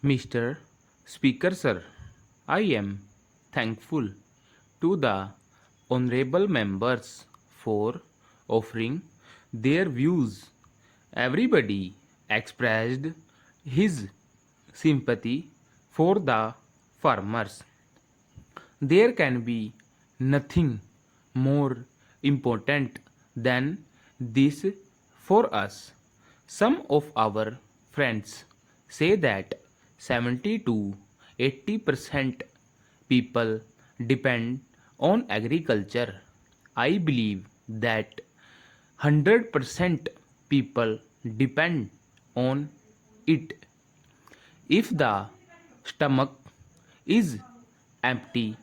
Mr. Speaker, sir, I am thankful to the honorable members for offering their views. Everybody expressed his sympathy for the farmers. There can be nothing more important than this for us. Some of our friends say that 70 to 80% people depend on agriculture. I believe that 100% people depend on it. If the stomach is empty,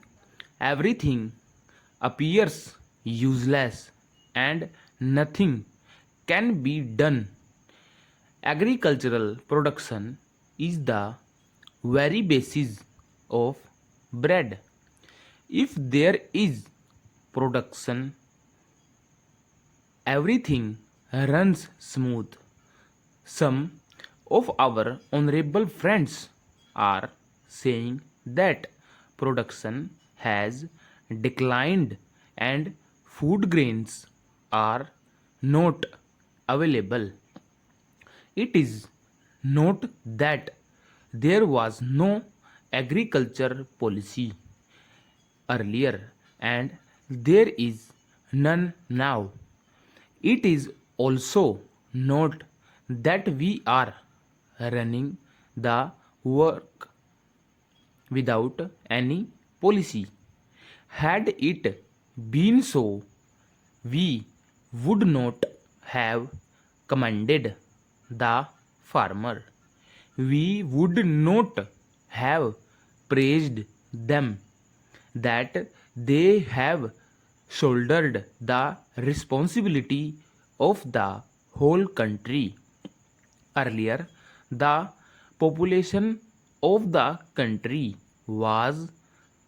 everything appears useless and nothing can be done. Agricultural production is the very basis of bread. If there is production, everything runs smooth. Some of our honorable friends are saying that production has declined and food grains are not available. It is not that there was no agriculture policy earlier and there is none now. It is also not that we are running the work without any policy. Had it been so, we would not have commanded the farmer. We would not have praised them that they have shouldered the responsibility of the whole country. Earlier, the population of the country was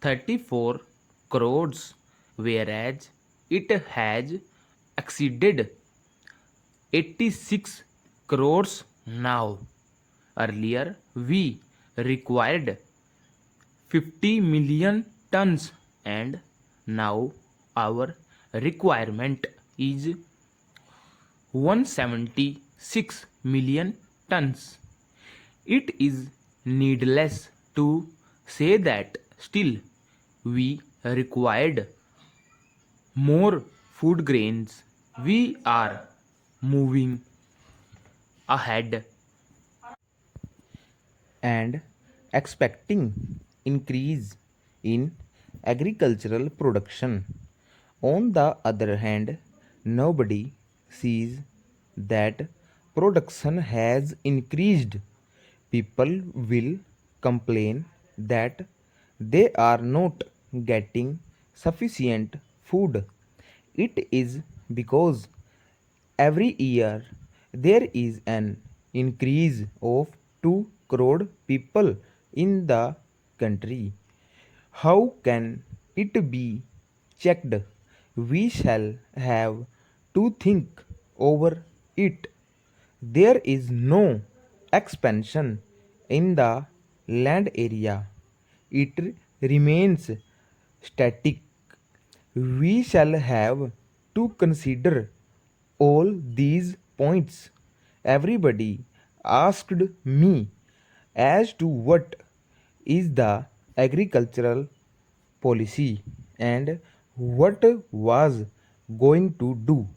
34 crores, whereas it has exceeded 86 crores now. Earlier, we required 50 million tons, and now our requirement is 176 million tons. It is needless to say that still we required more food grains. We are moving ahead and expecting increase in agricultural production. On the other hand, nobody sees that production has increased. People will complain that they are not getting sufficient food. It is because every year there is an increase of 2 crore people in the country. How can it be checked? We shall have to think over it. There is no expansion in the land area. It remains static. We shall have to consider all these points. Everybody asked me as to what is the agricultural policy and what was going to do.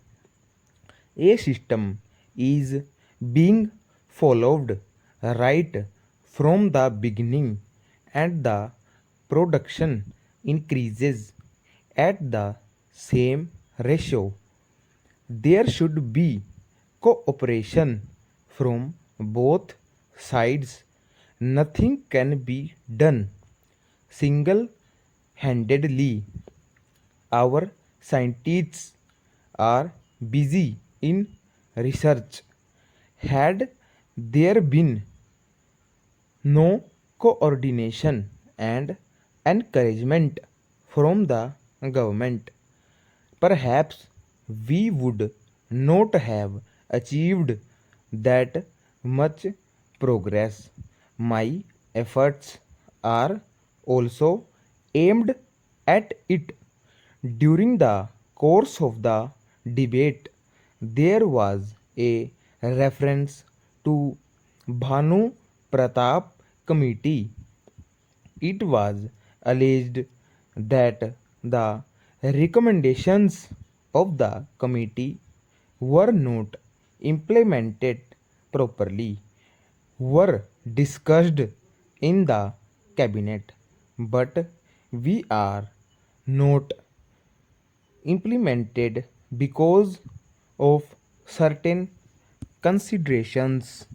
A system is being followed right from the beginning and the production increases at the same ratio. There should be cooperation from both sides. Nothing can be done single handedly. Our scientists are busy in research. Had there been no coordination and encouragement from the government, perhaps we would not have achieved that much progress. My efforts are also aimed at it. During the course of the debate, there was a reference to Bhanu Pratap Committee. It was alleged that the recommendations of the committee were not implemented properly, were discussed in the cabinet, but we are not implemented because of certain considerations.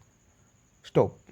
Stop.